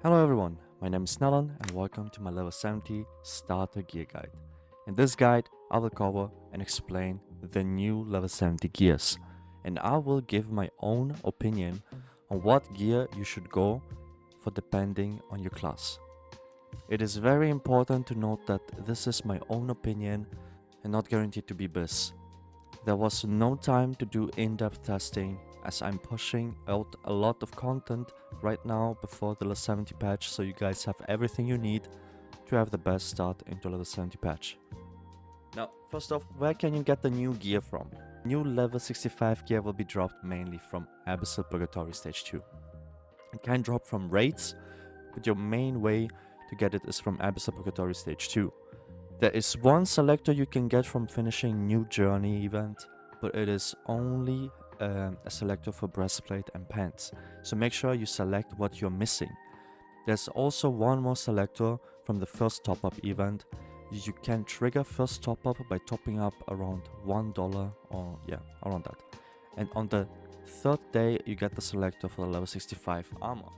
Hello everyone, my name is Nalan and welcome to my level 70 starter gear guide. In this guide, I will cover and explain the new level 70 gears, and I will give my own opinion on what gear you should go for depending on your class. It is very important to note that this is my own opinion and not guaranteed to be best. There was no time to do in-depth testing as I'm pushing out a lot of content right now before the level 70 patch, so you guys have everything you need to have the best start into level 70 patch. Now, first off, where can you get the new gear from? New level 65 gear will be dropped mainly from Abyssal Purgatory Stage 2. It can drop from raids, but your main way to get it is from Abyssal Purgatory Stage 2. There is one selector you can get from finishing New Journey event, but it is only a selector for breastplate and pants, so make sure you select what you're missing. There's also one more selector from the first top-up event. You can trigger first top-up by topping up around $1 or around that. And on the third day you get the selector for the level 65 armor.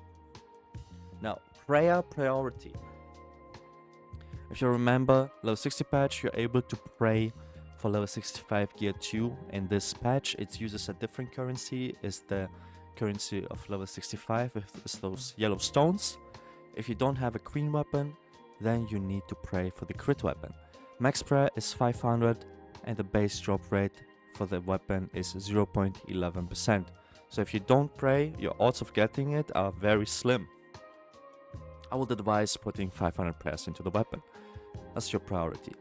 Now, prayer priority. If you remember, level 60 patch, you're able to pray for level 65 gear 2. In this patch, it uses a different currency. It's the currency of level 65 with those yellow stones. If you don't have a queen weapon, then you need to pray for the crit weapon. Max prayer is 500 and the base drop rate for the weapon is 0.11%. So if you don't pray, your odds of getting it are very slim. I would advise putting 500 prayers into the weapon. That's your priority.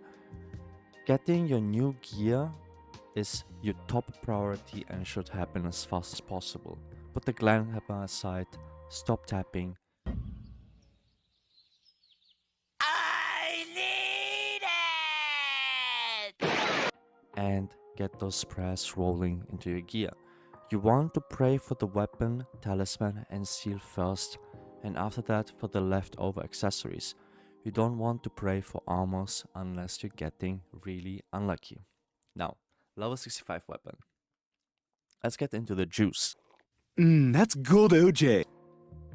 Getting your new gear is your top priority and should happen as fast as possible. Put the gland hammer aside, stop tapping. I need it! And get those prayers rolling into your gear. You want to pray for the weapon, talisman and seal first, and after that for the leftover accessories. You don't want to pray for armors unless you're getting really unlucky. Now, level 65 weapon. Let's get into the juice. That's good, OJ.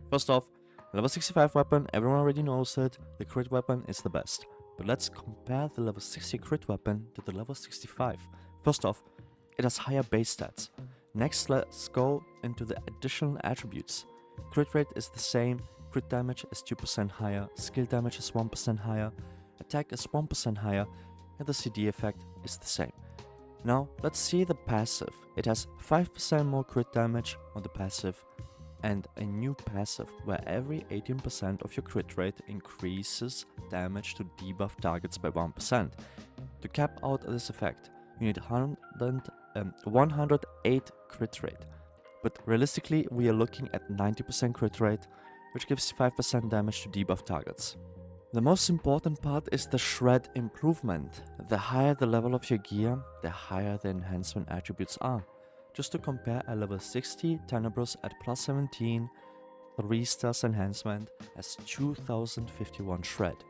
First off, level 65 weapon, everyone already knows it, the crit weapon is the best. But let's compare the level 60 crit weapon to the level 65. First off, it has higher base stats. Next, let's go into the additional attributes. Crit rate is the same, crit damage is 2% higher, skill damage is 1% higher, attack is 1% higher, and the CD effect is the same. Now, let's see the passive. It has 5% more crit damage on the passive, and a new passive where every 18% of your crit rate increases damage to debuff targets by 1%. To cap out this effect, you need 108 crit rate. But realistically, we are looking at 90% crit rate, which gives 5% damage to debuff targets. The most important part is the shred improvement. The higher the level of your gear, the higher the enhancement attributes are. Just to compare, a level 60 Tenebros at plus 17, 3 stars enhancement has 2051 shred,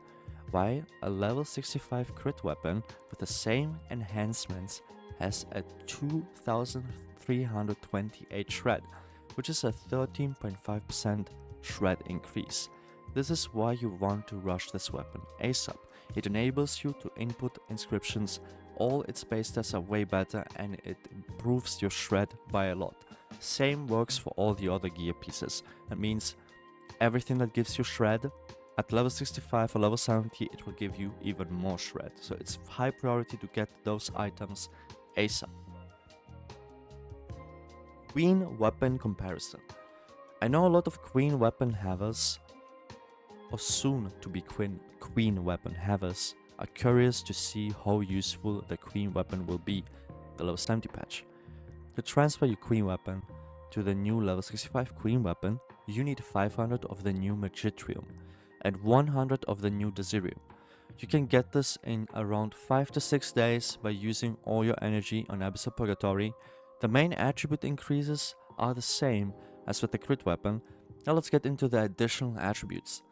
while a level 65 crit weapon with the same enhancements has a 2328 shred, which is a 13.5% shred increase. This is why you want to rush this weapon ASAP. It enables you to input inscriptions, all its base stats are way better and it improves your shred by a lot. Same works for all the other gear pieces. That means everything that gives you shred, at level 65 or level 70 it will give you even more shred. So it's high priority to get those items ASAP. Queen weapon comparison. I know a lot of queen weapon havers, or soon to be queen weapon havers, are curious to see how useful the queen weapon will be, the level 70 patch. To transfer your queen weapon to the new level 65 queen weapon, you need 500 of the new Magitrium and 100 of the new Desirium. You can get this in around 5 to 6 days by using all your energy on Abyssal Purgatory. The main attribute increases are the same as with the crit weapon. Now let's get into the additional attributes.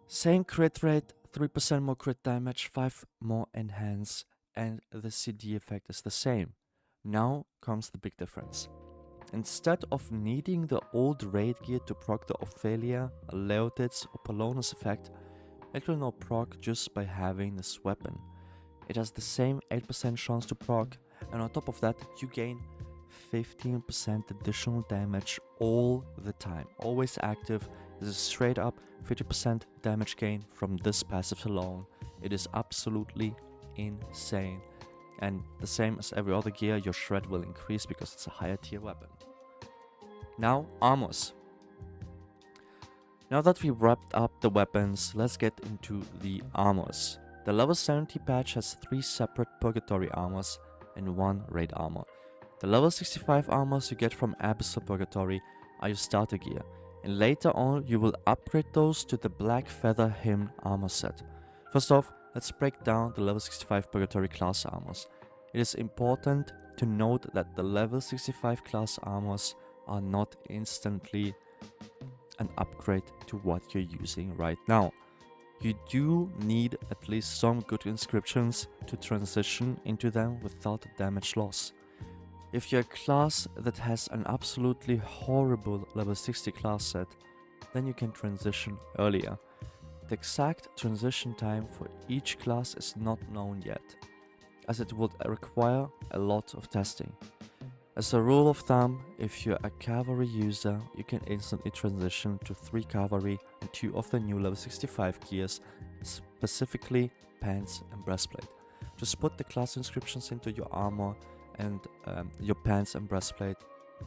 Same crit rate, 3% more crit damage, 5 more enhance, and the CD effect is the same. Now comes the big difference. Instead of needing the old raid gear to proc the Ophelia, Leotids or Polonus effect, it will now proc just by having this weapon. It has the same 8% chance to proc, and on top of that you gain 15% additional damage all the time, always active. This is straight up 50% damage gain from this passive alone. It is absolutely insane. And the same as every other gear, your shred will increase because it's a higher tier weapon. Now, armors. Now that we wrapped up the weapons, let's get into the armors. The level 70 patch has 3 separate Purgatory armors and 1 raid armor. The level 65 armors you get from Abyssal Purgatory are your starter gear, and later on you will upgrade those to the Black Feather Hymn armor set. First off, let's break down the level 65 Purgatory class armors. It is important to note that the level 65 class armors are not instantly an upgrade to what you're using right now. You do need at least some good inscriptions to transition into them without damage loss. If you're a class that has an absolutely horrible level 60 class set, then you can transition earlier. The exact transition time for each class is not known yet, as it would require a lot of testing. As a rule of thumb, if you're a cavalry user, you can instantly transition to 3 cavalry and 2 of the new level 65 gears, specifically pants and breastplate. Just put the class inscriptions into your armor and your pants and breastplate,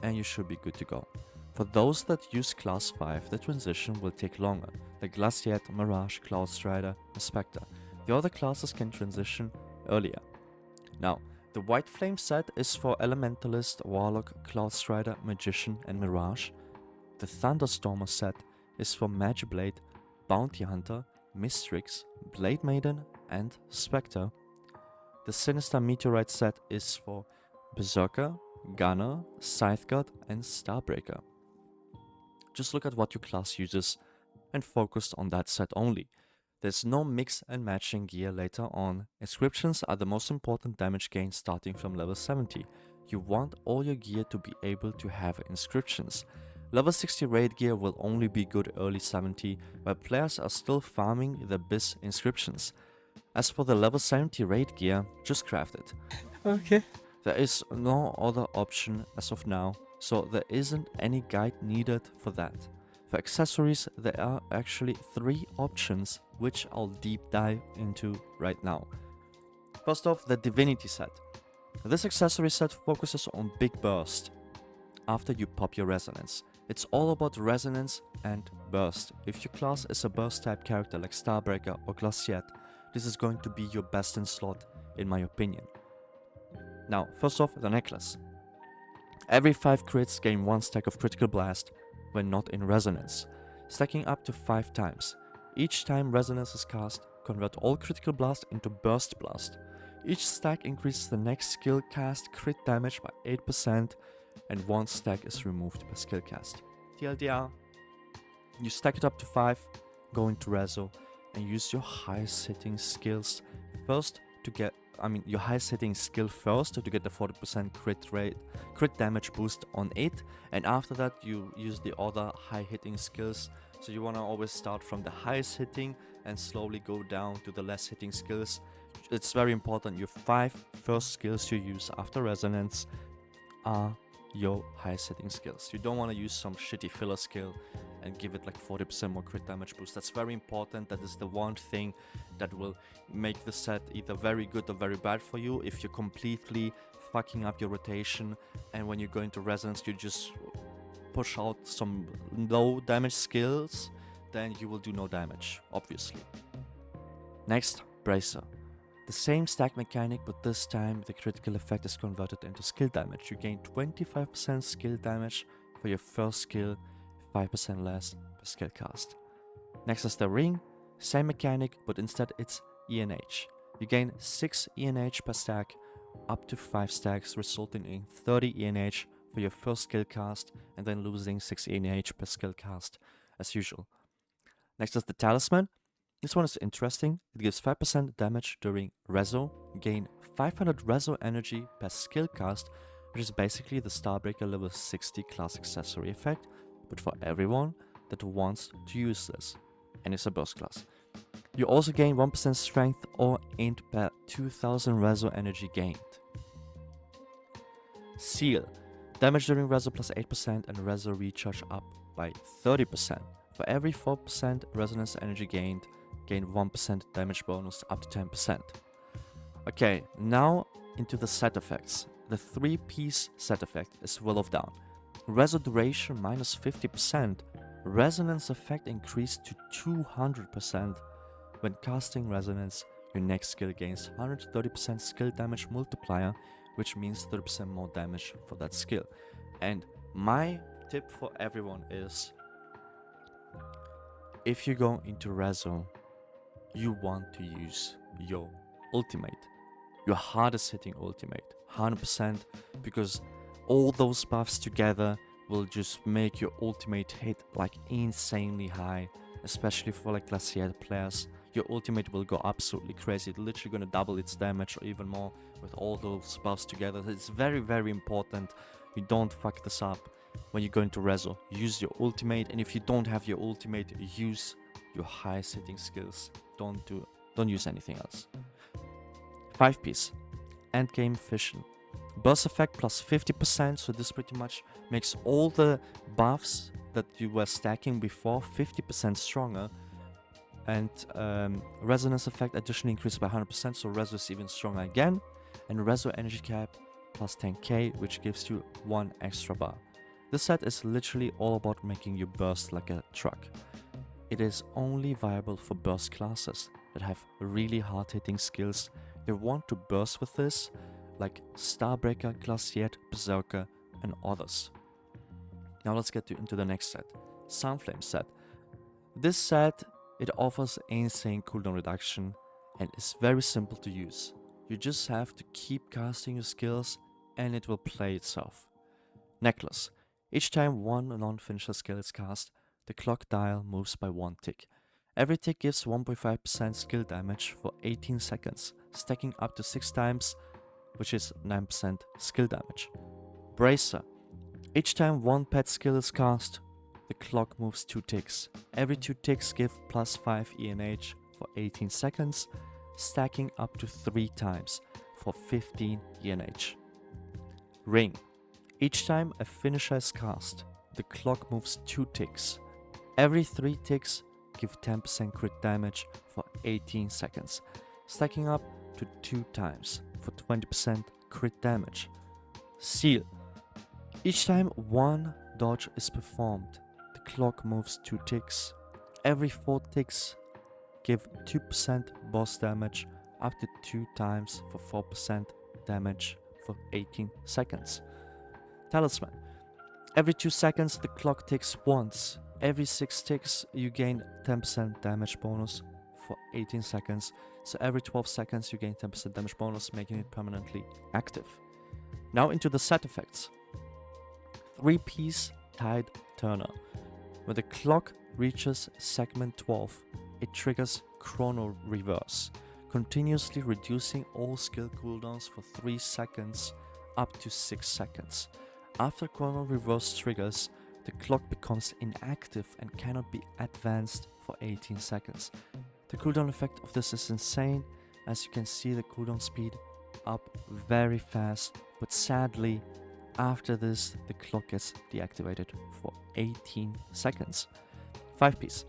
and you should be good to go. For those that use class 5, the transition will take longer, like Glaciette, Mirage, Cloud Strider, and Spectre. The other classes can transition earlier. Now, the White Flame set is for Elementalist, Warlock, Cloud Strider, Magician, and Mirage. The Thunderstormer set is for Magiblade, Bounty Hunter, Mistrix, Blade Maiden, and Spectre. The Sinister Meteorite set is for Berserker, Gunner, Scythe God, and Starbreaker. Just look at what your class uses and focus on that set only. There's no mix and matching gear later on. Inscriptions are the most important damage gain starting from level 70. You want all your gear to be able to have inscriptions. Level 60 raid gear will only be good early 70, while players are still farming the BIS inscriptions. As for the level 70 raid gear, just craft it. Okay. There is no other option as of now, so there isn't any guide needed for that. For accessories, there are actually 3 options which I'll deep dive into right now. First off, the Divinity set. This accessory set focuses on big burst after you pop your resonance. It's all about resonance and burst. If your class is a burst type character like Starbreaker or Glaciette, this is going to be your best in slot in my opinion. Now, first off, the necklace. Every 5 crits gain 1 stack of critical blast when not in resonance, stacking up to 5 times. Each time resonance is cast, convert all critical blast into burst blast. Each stack increases the next skill cast crit damage by 8%, and 1 stack is removed per skill cast. TLDR, you stack it up to 5, go into reso, and use your highest hitting skills first to get your highest hitting skill first to get the 40% crit damage boost on it, and after that you use the other high hitting skills. So you want to always start from the highest hitting and slowly go down to the less hitting skills. It's very important your 5 first skills you use after resonance are your highest hitting skills. You don't want to use some shitty filler skill and give it like 40% more crit damage boost. That's very important. That is the one thing that will make the set either very good or very bad for you. If you're completely fucking up your rotation and when you go into resonance you just push out some low damage skills, then you will do no damage, obviously. Next, Bracer. The same stack mechanic, but this time the critical effect is converted into skill damage. You gain 25% skill damage for your first skill, 5% less per skill cast. Next is the ring, same mechanic, but instead it's ENH. You gain 6 ENH per stack, up to 5 stacks, resulting in 30 ENH for your first skill cast, and then losing 6 ENH per skill cast, as usual. Next is the talisman. This one is interesting. It gives 5% damage during reso, gain 500 reso energy per skill cast, which is basically the Starbreaker level 60 class accessory effect, but for everyone that wants to use this, and it's a burst class. You also gain 1% strength or int per 2000 reso energy gained. Seal. Damage during reso plus 8% and reso recharge up by 30%. For every 4% resonance energy gained, gain 1% damage bonus up to 10%. Okay, now into the set effects. The 3-piece set effect is Will of Down. Reso duration minus 50%. Resonance effect increased to 200%. When casting Resonance, your next skill gains 130% skill damage multiplier, which means 30% more damage for that skill. And my tip for everyone is, if you go into Reso, you want to use your ultimate, your hardest hitting ultimate, 100%, because all those buffs together will just make your ultimate hit like insanely high, especially for like Glaciette players. Your ultimate will go absolutely crazy. It's literally gonna double its damage or even more with all those buffs together. It's very, very important you don't fuck this up when you go into Reso. Use your ultimate, and if you don't have your ultimate, use your highest hitting skills. Don't use anything else. 5-piece Endgame Fission. Burst effect plus 50%, so this pretty much makes all the buffs that you were stacking before 50% stronger. And resonance effect additionally increases by 100%, so Reso is even stronger again. And Reso energy cap plus 10k, which gives you 1 extra bar. This set is literally all about making you burst like a truck. It is only viable for burst classes that have really hard hitting skills. They want to burst with this, like Starbreaker, Glaciette, Berserker, and others. Now let's get into the next set, Sunflame set. This set, it offers insane cooldown reduction and is very simple to use. You just have to keep casting your skills and it will play itself. Necklace. Each time one non-finisher skill is cast, the clock dial moves by 1 tick. Every tick gives 1.5% skill damage for 18 seconds, stacking up to 6 times, which is 9% skill damage. Bracer. Each time one pet skill is cast, the clock moves 2 ticks. Every 2 ticks give plus 5 ENH for 18 seconds, stacking up to 3 times for 15 ENH. Ring. Each time a finisher is cast, the clock moves 2 ticks. Every 3 ticks give 10% crit damage for 18 seconds, stacking up to 2 times for 20% crit damage. Seal. Each time one dodge is performed, the clock moves 2 ticks. Every 4 ticks give 2% boss damage up to 2 times for 4% damage for 18 seconds. Talisman. Every 2 seconds the clock ticks once. Every 6 ticks you gain 10% damage bonus for 18 seconds. So every 12 seconds you gain 10% damage bonus, making it permanently active. Now into the set effects. 3-piece Tide Turner. When the clock reaches segment 12, it triggers Chrono Reverse, continuously reducing all skill cooldowns for 3 seconds up to 6 seconds. After Chrono Reverse triggers, the clock becomes inactive and cannot be advanced for 18 seconds. The cooldown effect of this is insane, as you can see the cooldown speed up very fast, but sadly after this the clock gets deactivated for 18 seconds. 5-piece.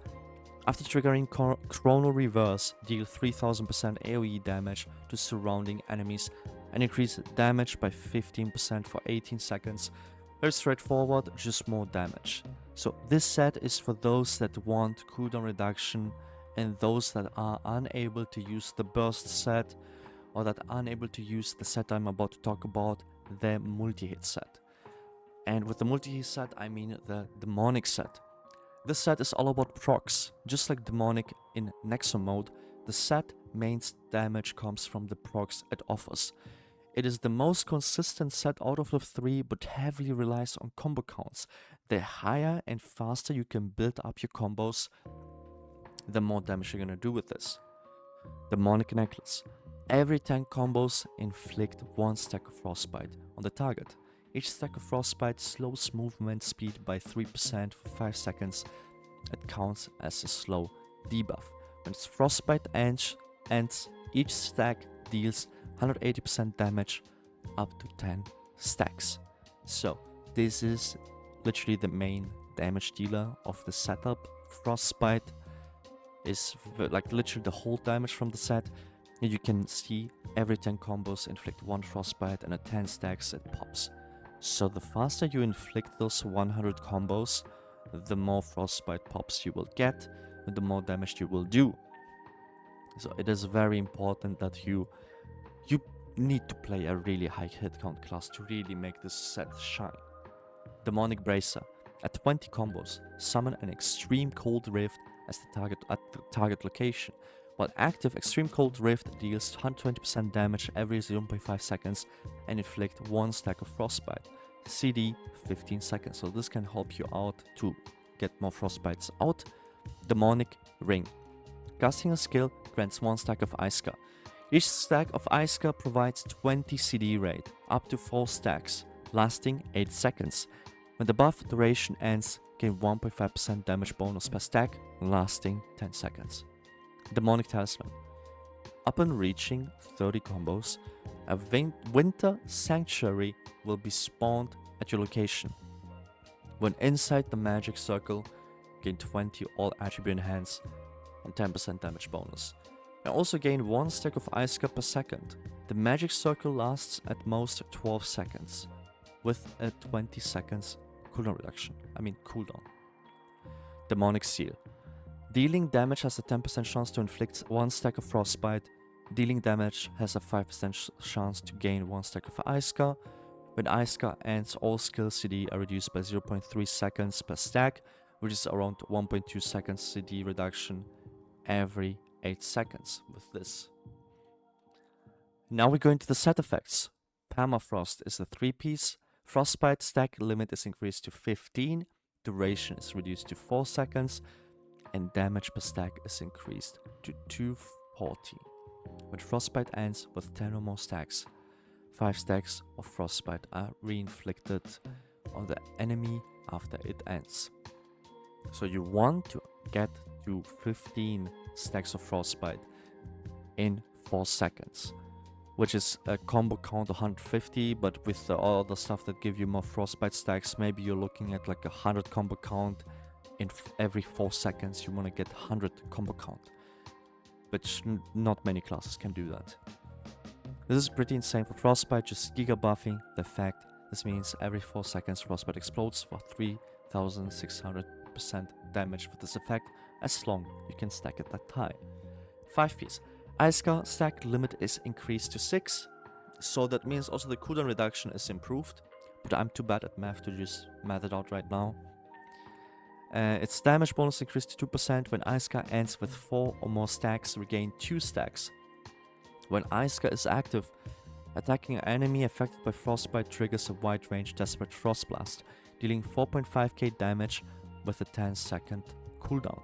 After triggering Chrono Reverse, deal 3000% AoE damage to surrounding enemies and increase damage by 15% for 18 seconds. Very straightforward, just more damage. So this set is for those that want cooldown reduction and those that are unable to use the burst set, or that are unable to use the set I'm about to talk about, the multi-hit set. And with the multi-hit set, I mean the demonic set. This set is all about procs. Just like demonic in Nexo mode, the set main damage comes from the procs it offers. It is the most consistent set out of the 3, but heavily relies on combo counts. The higher and faster you can build up your combos, the more damage you're gonna do with this. Demonic Necklace. Every 10 combos inflict 1 stack of frostbite on the target. Each stack of Frostbite slows movement speed by 3% for 5 seconds. It counts as a slow debuff. When Frostbite ends, each stack deals 180% damage up to 10 stacks. So this is literally the main damage dealer of the setup. Frostbite is like literally the whole damage from the set. And you can see every 10 combos inflict 1 Frostbite, and at 10 stacks it pops. So the faster you inflict those 100 combos, the more Frostbite pops you will get and the more damage you will do. So it is very important that you need to play a really high hit count class to really make this set shine. Demonic Bracer. At 20 combos, summon an Extreme Cold Rift as the target at the target location. While active, Extreme Cold Rift deals 120% damage every 0.5 seconds and inflict 1 stack of Frostbite. CD 15 seconds, so this can help you out to get more Frostbites out. Demonic Ring. Casting a skill grants 1 stack of Iska. Each stack of Iska provides 20 CD rate, up to 4 stacks, lasting 8 seconds. When the buff duration ends, gain 1.5% damage bonus per stack, lasting 10 seconds. Demonic Talisman. Upon reaching 30 combos, a Winter Sanctuary will be spawned at your location. When inside the magic circle, gain 20 all attribute enhance and 10% damage bonus. And also gain 1 stack of Iska per second. The magic circle lasts at most 12 seconds, with a 20 seconds cooldown. Demonic Seal. Dealing damage has a 10% chance to inflict 1 stack of Frostbite. Dealing damage has a 5% chance to gain 1 stack of Iska. When Iska ends, all skill CD are reduced by 0.3 seconds per stack, which is around 1.2 seconds CD reduction every 8 seconds with this. Now we go into the set effects. Permafrost is a 3-piece. Frostbite stack limit is increased to 15. Duration is reduced to 4 seconds. And damage per stack is increased to 240. When Frostbite ends with 10 or more stacks, 5 stacks of Frostbite are re-inflicted on the enemy after it ends. So you want to get to 15 stacks of Frostbite in 4 seconds, which is a combo count 150, but with all the stuff that give you more Frostbite stacks, maybe you're looking at like 100 combo count. In every 4 seconds you want to get 100 combo count, which not many classes can do that. This is pretty insane for Frostbite, just giga buffing the effect. This means every 4 seconds Frostbite explodes for 3600% damage with this effect, as long you can stack it that high. 5-piece. Iska stack limit is increased to 6, so that means also the cooldown reduction is improved, but I'm too bad at math to just math it out right now. Its damage bonus increased to 2%. When Iska ends with 4 or more stacks, regain 2 stacks. When Iska is active, attacking an enemy affected by Frostbite triggers a wide-range Desperate Frost Blast, dealing 4.5k damage with a 10-second cooldown.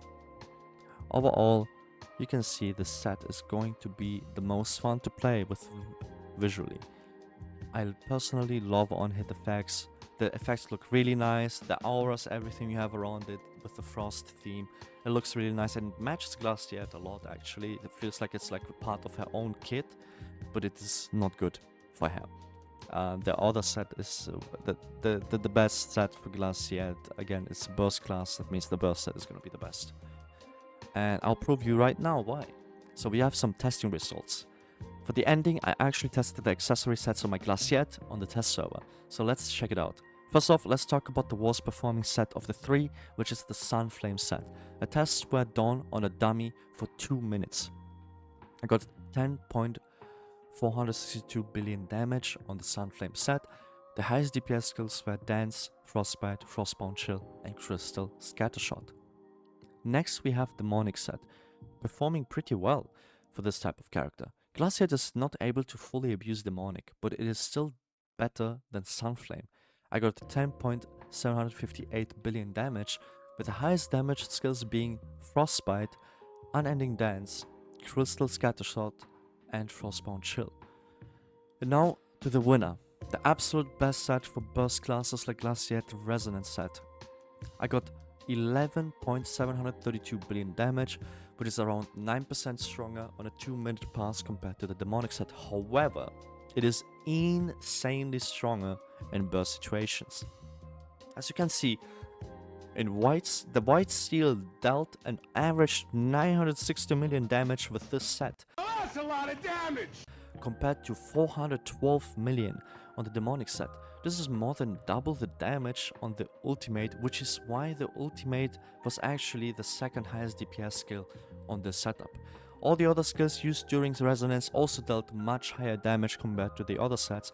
Overall, you can see this set is going to be the most fun to play with visually. I personally love on-hit effects. The effects look really nice, the auras, everything you have around it with the frost theme, it looks really nice and matches Glaciette a lot actually. It feels like it's like a part of her own kit, but it is not good for her. The other set is the best set for Glaciette. Again, it's a burst class, that means the burst set is going to be the best. And I'll prove you right now why. So we have some testing results. For the ending, I actually tested the accessory sets on my Glaciette on the test server, so let's check it out. First off, let's talk about the worst performing set of the 3, which is the Sunflame set. The tests were done on a dummy for 2 minutes. I got 10.462 billion damage on the Sunflame set. The highest DPS skills were Dance, Frostbite, Frostbound Chill, and Crystal Scattershot. Next we have the Demonic set, performing pretty well for this type of character. Glaciette is not able to fully abuse Demonic, but it is still better than Sunflame. I got 10.758 billion damage, with the highest damage skills being Frostbite, Unending Dance, Crystal Scattershot, and Frostbound Chill. And now to the winner. The absolute best set for burst classes like Glaciette Resonance set. I got 11.732 billion damage, which is around 9% stronger on a 2-minute pass compared to the demonic set. However, it is insanely stronger in burst situations. As you can see, the white steel dealt an average 960 million damage with this set. Oh, that's a lot of damage! Compared to 412 million on the demonic set. This is more than double the damage on the ultimate, which is why the ultimate was actually the second highest DPS skill on this setup. All the other skills used during the resonance also dealt much higher damage compared to the other sets.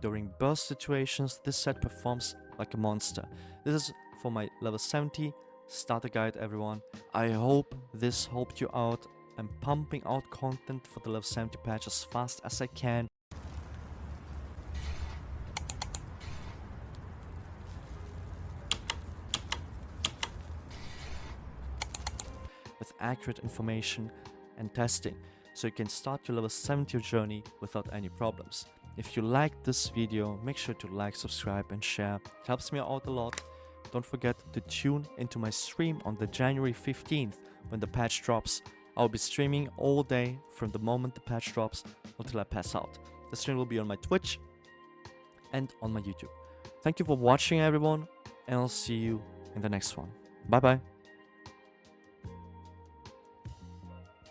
During burst situations, this set performs like a monster. This is for my level 70 starter guide, everyone. I hope this helped you out. I'm pumping out content for the level 70 patch as fast as I can. With accurate information and testing, so you can start your level 70 journey without any problems. If you liked this video, make sure to like, subscribe and share. It helps me out a lot. Don't forget to tune into my stream on the January 15th when the patch drops. I'll be streaming all day from the moment the patch drops until I pass out. The stream will be on my Twitch and on my YouTube. Thank you for watching, everyone, and I'll see you in the next one. Bye bye.